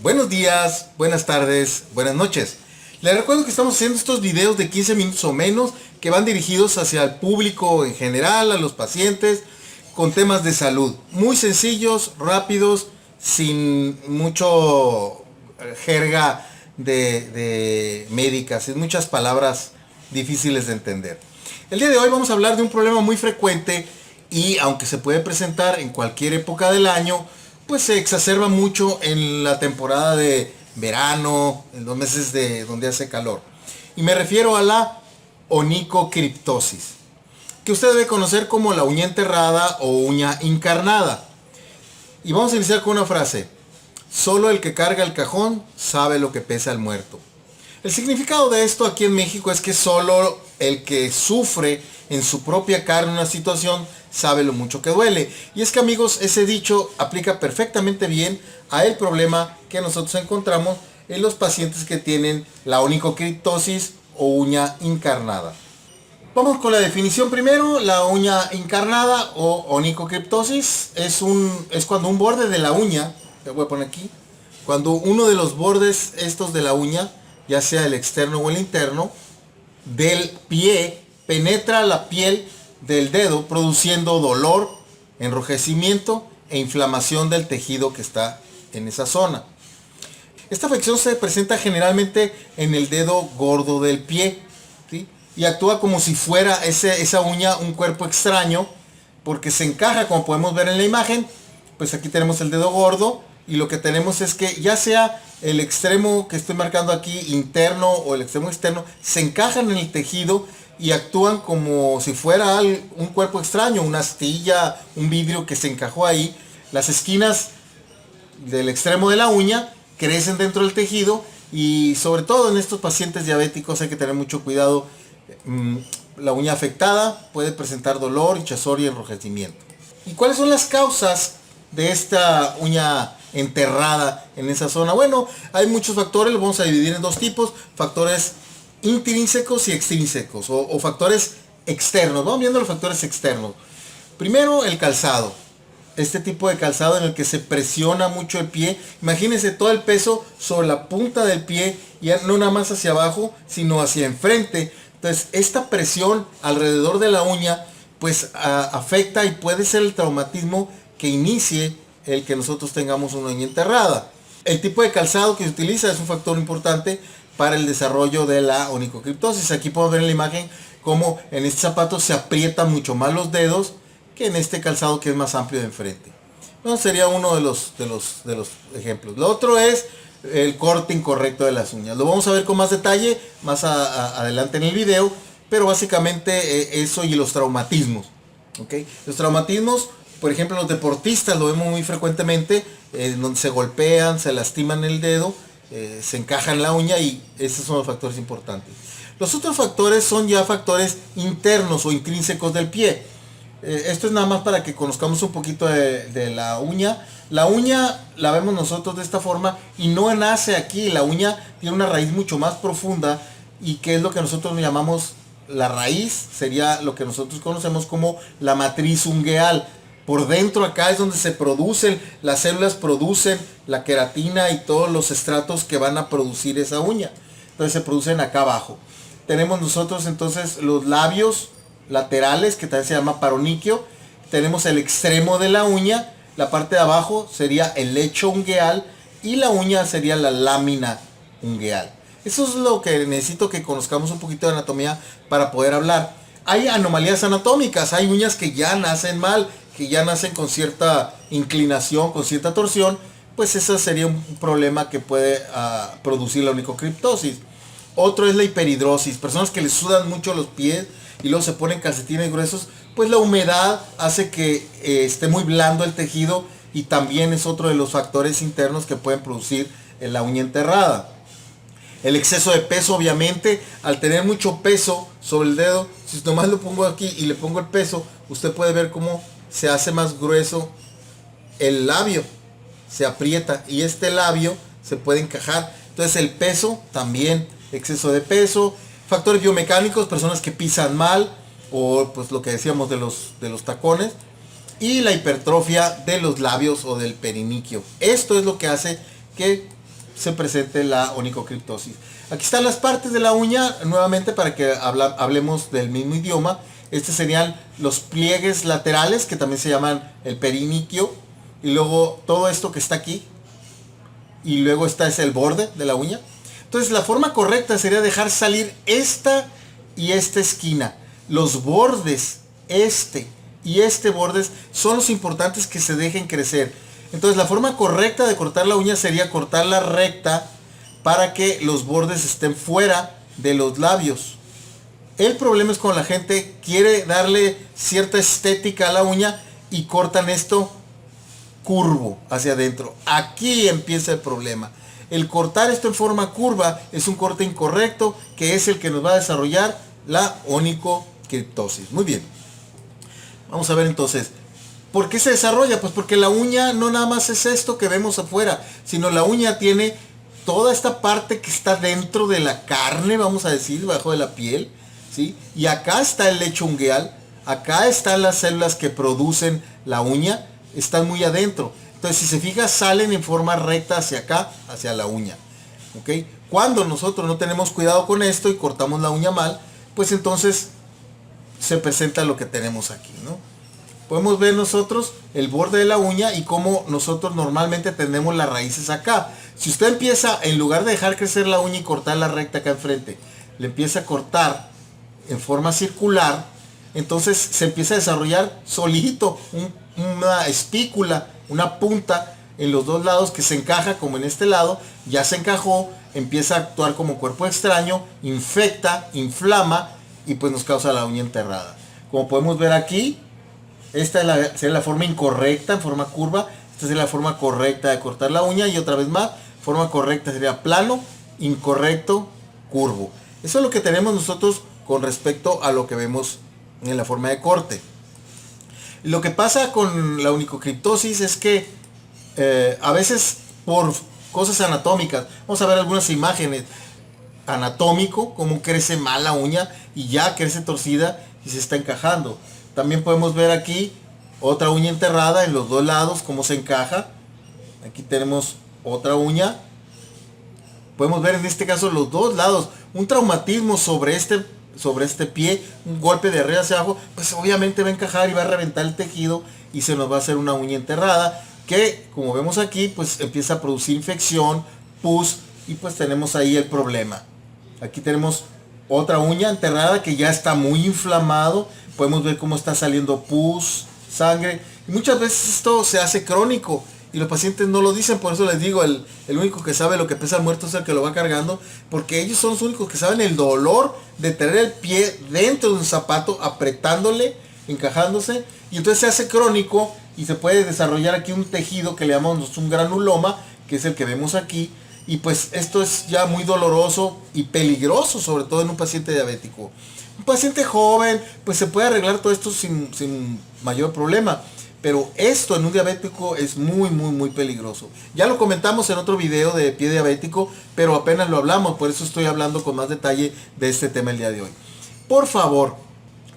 Buenos días, buenas tardes, buenas noches. Les recuerdo que estamos haciendo estos videos de 15 minutos o menos que van dirigidos hacia el público en general, a los pacientes, con temas de salud. Muy sencillos, rápidos, sin mucho jerga de médicas, sin muchas palabras difíciles de entender. El día de hoy vamos a hablar de un problema muy frecuente y aunque se puede presentar en cualquier época del año, pues se exacerba mucho en la temporada de verano, en los meses de donde hace calor. Y me refiero a la onicocriptosis, que usted debe conocer como la uña enterrada o uña encarnada. Y vamos a iniciar con una frase: solo el que carga el cajón sabe lo que pesa el muerto. El significado de esto aquí en México es que solo el que sufre en su propia carne una situación sabe lo mucho que duele. Y es que, amigos, ese dicho aplica perfectamente bien a el problema que nosotros encontramos en los pacientes que tienen la onicocriptosis o uña encarnada. Vamos con la definición primero. La uña encarnada o onicocriptosis es cuando un borde de la uña, te voy a poner aquí, cuando uno de los bordes estos de la uña, ya sea el externo o el interno, del pie penetra la piel del dedo, produciendo dolor, enrojecimiento e inflamación del tejido que está en esa zona. Esta afección se presenta generalmente en el dedo gordo del pie, ¿sí? Y actúa como si fuera esa uña un cuerpo extraño, porque se encaja, como podemos ver en la imagen. Pues aquí tenemos el dedo gordo y lo que tenemos es que ya sea el extremo que estoy marcando aquí interno o el extremo externo, se encajan en el tejido y actúan como si fuera un cuerpo extraño, una astilla, un vidrio que se encajó ahí. Las esquinas del extremo de la uña crecen dentro del tejido y sobre todo en estos pacientes diabéticos hay que tener mucho cuidado. La uña afectada puede presentar dolor, hinchazón y enrojecimiento. ¿Y cuáles son las causas de esta uña enterrada en esa zona? Bueno, hay muchos factores, los vamos a dividir en dos tipos: factores intrínsecos y extrínsecos, o factores externos. Vamos viendo los factores externos. Primero, el calzado. Este tipo de calzado en el que se presiona mucho el pie. Imagínense todo el peso sobre la punta del pie, ya no nada más hacia abajo, sino hacia enfrente. Entonces, esta presión alrededor de la uña pues afecta y puede ser el traumatismo que inicie el que nosotros tengamos una uña enterrada. El tipo de calzado que se utiliza es un factor importante para el desarrollo de la onicocriptosis. Aquí podemos ver en la imagen cómo en este zapato se aprietan mucho más los dedos que en este calzado que es más amplio de enfrente. Bueno, sería uno de los ejemplos. Lo otro es el corte incorrecto de las uñas. Lo vamos a ver con más detalle más adelante en el video, pero básicamente eso y los traumatismos. ¿Okay? Los traumatismos, por ejemplo, los deportistas lo vemos muy frecuentemente, donde se golpean, se lastiman el dedo, se encajan la uña, y esos son los factores importantes. Los otros factores son ya factores internos o intrínsecos del pie. Esto es nada más para que conozcamos un poquito de la uña. La uña la vemos nosotros de esta forma y no nace aquí. La uña tiene una raíz mucho más profunda, y que es lo que nosotros llamamos la raíz, sería lo que nosotros conocemos como la matriz ungueal. Por dentro acá es donde se producen, las células producen la queratina y todos los estratos que van a producir esa uña. Entonces se producen acá abajo. Tenemos nosotros entonces los labios laterales, que también se llama paroniquio. Tenemos el extremo de la uña, la parte de abajo sería el lecho ungueal y la uña sería la lámina ungueal. Eso es lo que necesito que conozcamos un poquito de anatomía para poder hablar. Hay anomalías anatómicas, hay uñas que ya nacen mal, que ya nacen con cierta inclinación, con cierta torsión. Pues ese sería un problema que puede producir la onicocriptosis. Otro es la hiperhidrosis, personas que les sudan mucho los pies y luego se ponen calcetines gruesos. Pues la humedad hace que esté muy blando el tejido, y también es otro de los factores internos que pueden producir la uña enterrada. El exceso de peso, obviamente, al tener mucho peso sobre el dedo, si nomás lo pongo aquí y le pongo el peso, usted puede ver cómo se hace más grueso el labio, se aprieta y este labio se puede encajar. Entonces el peso también, exceso de peso. Factores biomecánicos, personas que pisan mal, o pues lo que decíamos de los tacones, y la hipertrofia de los labios o del periniquio. Esto es lo que hace que se presente la onicocriptosis. Aquí están las partes de la uña, nuevamente para que hablemos del mismo idioma. Estos serían los pliegues laterales, que también se llaman el periniquio, y luego todo esto que está aquí, y luego esta es el borde de la uña. Entonces la forma correcta sería dejar salir esta y esta esquina. Los bordes, este y este bordes, son los importantes que se dejen crecer. Entonces la forma correcta de cortar la uña sería cortarla recta para que los bordes estén fuera de los labios. El problema es cuando la gente quiere darle cierta estética a la uña y cortan esto curvo hacia adentro. Aquí empieza el problema. El cortar esto en forma curva es un corte incorrecto, que es el que nos va a desarrollar la onicocriptosis. Muy bien. Vamos a ver entonces, ¿por qué se desarrolla? Pues porque la uña no nada más es esto que vemos afuera, sino la uña tiene toda esta parte que está dentro de la carne, vamos a decir, debajo de la piel, ¿sí? Y acá está el lecho ungueal, acá están las células que producen la uña, están muy adentro. Entonces, si se fija, salen en forma recta hacia acá, hacia la uña. ¿Ok? Cuando nosotros no tenemos cuidado con esto y cortamos la uña mal, pues entonces se presenta lo que tenemos aquí, ¿no? Podemos ver nosotros el borde de la uña y cómo nosotros normalmente tenemos las raíces acá. Si usted empieza, en lugar de dejar crecer la uña y cortarla recta acá enfrente, le empieza a cortar en forma circular, entonces se empieza a desarrollar solito una espícula, una punta en los dos lados que se encaja, como en este lado, ya se encajó, empieza a actuar como cuerpo extraño, infecta, inflama y pues nos causa la uña enterrada. Como podemos ver aquí, esta sería la forma incorrecta, en forma curva. Esta sería la forma correcta de cortar la uña. Y otra vez más, forma correcta sería plano, incorrecto, curvo. Eso es lo que tenemos nosotros con respecto a lo que vemos en la forma de corte. Lo que pasa con la onicocriptosis es que a veces por cosas anatómicas, vamos a ver algunas imágenes, anatómico, cómo crece mal la uña y ya crece torcida y se está encajando. También podemos ver aquí otra uña enterrada en los dos lados, cómo se encaja. Aquí tenemos otra uña. Podemos ver en este caso los dos lados, un traumatismo sobre este pie, un golpe de arriba hacia abajo, pues obviamente va a encajar y va a reventar el tejido y se nos va a hacer una uña enterrada que, como vemos aquí, pues empieza a producir infección, pus, y pues tenemos ahí el problema. Aquí tenemos otra uña enterrada que ya está muy inflamado. Podemos ver cómo está saliendo pus, sangre. Y muchas veces esto se hace crónico y los pacientes no lo dicen. Por eso les digo, el único que sabe lo que pesa el muerto es el que lo va cargando. Porque ellos son los únicos que saben el dolor de tener el pie dentro de un zapato, apretándole, encajándose. Y entonces se hace crónico y se puede desarrollar aquí un tejido que le llamamos un granuloma, que es el que vemos aquí. Y pues esto es ya muy doloroso y peligroso, sobre todo en un paciente diabético. Un paciente joven, pues se puede arreglar todo esto sin mayor problema. Pero esto en un diabético es muy peligroso. Ya lo comentamos en otro video de pie diabético, pero apenas lo hablamos. Por eso estoy hablando con más detalle de este tema el día de hoy. Por favor,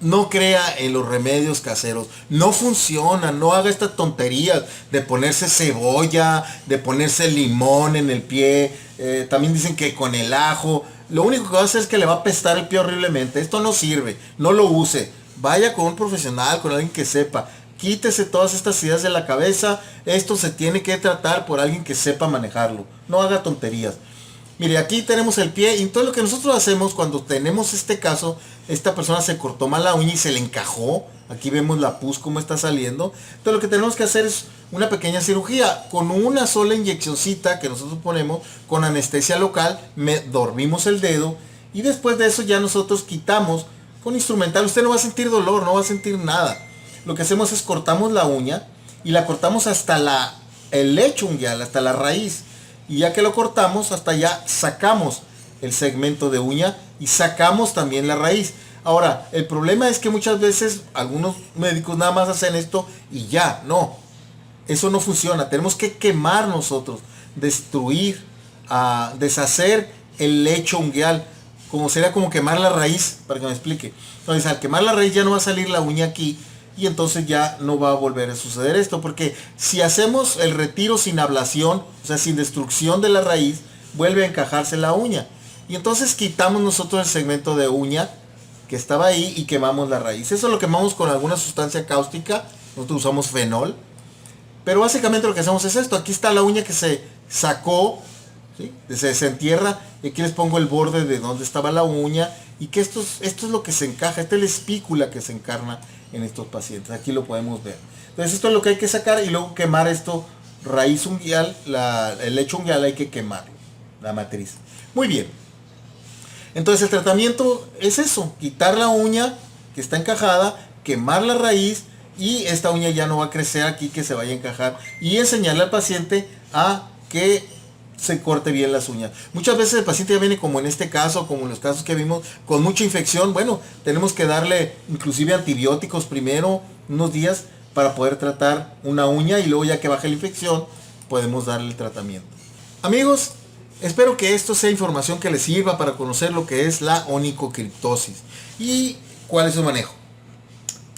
no crea en los remedios caseros. No funciona. No haga estas tonterías de ponerse cebolla, de ponerse limón en el pie. También dicen que con el ajo. Lo único que va a hacer es que le va a apestar el pie horriblemente. Esto no sirve. No lo use. Vaya con un profesional, con alguien que sepa. Quítese todas estas ideas de la cabeza. Esto se tiene que tratar por alguien que sepa manejarlo. No haga tonterías. Mire, aquí tenemos el pie y todo lo que nosotros hacemos cuando tenemos este caso, esta persona se cortó mal la uña y se le encajó. Aquí vemos la pus como está saliendo. Entonces lo que tenemos que hacer es una pequeña cirugía. Con una sola inyeccióncita que nosotros ponemos con anestesia local, dormimos el dedo y después de eso ya nosotros quitamos con instrumental. Usted no va a sentir dolor, no va a sentir nada. Lo que hacemos es cortamos la uña y la cortamos hasta el lecho ungueal, hasta la raíz. Y ya que lo cortamos, hasta allá sacamos el segmento de uña y sacamos también la raíz. Ahora, el problema es que muchas veces algunos médicos nada más hacen esto y ya, no. Eso no funciona. Tenemos que quemar nosotros, destruir, deshacer el lecho ungueal. Como sería como quemar la raíz, para que me explique. Entonces, al quemar la raíz ya no va a salir la uña aquí. Y entonces ya no va a volver a suceder esto. Porque si hacemos el retiro sin ablación, o sea, sin destrucción de la raíz, vuelve a encajarse la uña. Y entonces quitamos nosotros el segmento de uña que estaba ahí y quemamos la raíz. Eso lo quemamos con alguna sustancia cáustica. Nosotros usamos fenol. Pero básicamente lo que hacemos es esto. Aquí está la uña que se sacó, ¿sí? Se desentierra. Y aquí les pongo el borde de donde estaba la uña. Y que esto es lo que se encaja. Esta es la espícula que se encarna en estos pacientes. Aquí lo podemos ver. Entonces esto es lo que hay que sacar y luego quemar esto. Raíz unguial, el lecho unguial hay que quemarlo. La matriz. Muy bien. Entonces el tratamiento es eso. Quitar la uña que está encajada. Quemar la raíz. Y esta uña ya no va a crecer aquí, que se vaya a encajar. Y enseñarle al paciente a que se corte bien las uñas. Muchas veces el paciente ya viene, como en este caso, como en los casos que vimos, con mucha infección. Bueno, tenemos que darle inclusive antibióticos primero, unos días, para poder tratar una uña. Y luego ya que baje la infección, podemos darle el tratamiento. Amigos, espero que esto sea información que les sirva para conocer lo que es la onicocriptosis. Y cuál es su manejo.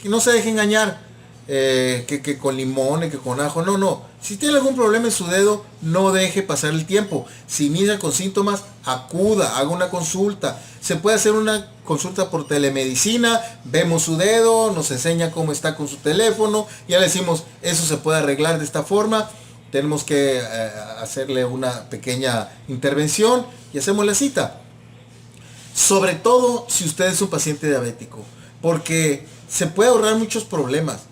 Que no se deje engañar. Que con limón y que con ajo, no. Si tiene algún problema en su dedo, no deje pasar el tiempo. Si inicia con síntomas, acuda, haga una consulta. Se puede hacer una consulta por telemedicina, vemos su dedo, nos enseña cómo está con su teléfono, ya le decimos, eso se puede arreglar de esta forma, tenemos que hacerle una pequeña intervención y hacemos la cita. Sobre todo si usted es un paciente diabético, porque se puede ahorrar muchos problemas,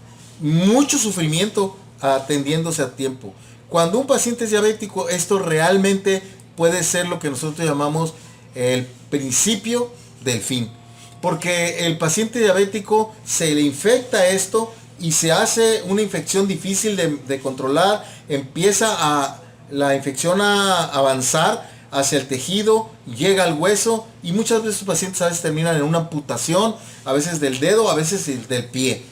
mucho sufrimiento atendiéndose a tiempo. Cuando un paciente es diabético, esto realmente puede ser lo que nosotros llamamos el principio del fin. Porque el paciente diabético se le infecta esto y se hace una infección difícil de controlar. Empieza la infección a avanzar hacia el tejido, llega al hueso y muchas veces los pacientes a veces terminan en una amputación, a veces del dedo, a veces del pie.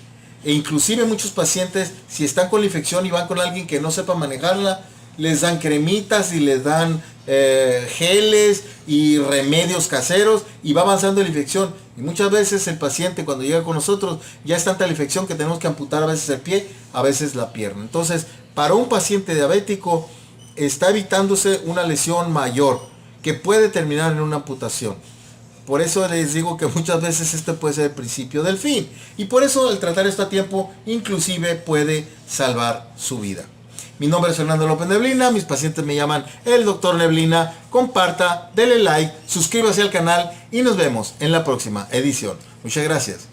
E inclusive muchos pacientes, si están con la infección y van con alguien que no sepa manejarla, les dan cremitas y les dan geles y remedios caseros y va avanzando la infección. Y muchas veces el paciente cuando llega con nosotros ya es tanta la infección que tenemos que amputar a veces el pie, a veces la pierna. Entonces, para un paciente diabético está evitándose una lesión mayor que puede terminar en una amputación. Por eso les digo que muchas veces este puede ser el principio del fin. Y por eso el tratar esto a tiempo inclusive puede salvar su vida. Mi nombre es Fernando López Neblina, mis pacientes me llaman el Dr. Neblina. Comparta, dele like, suscríbase al canal y nos vemos en la próxima edición. Muchas gracias.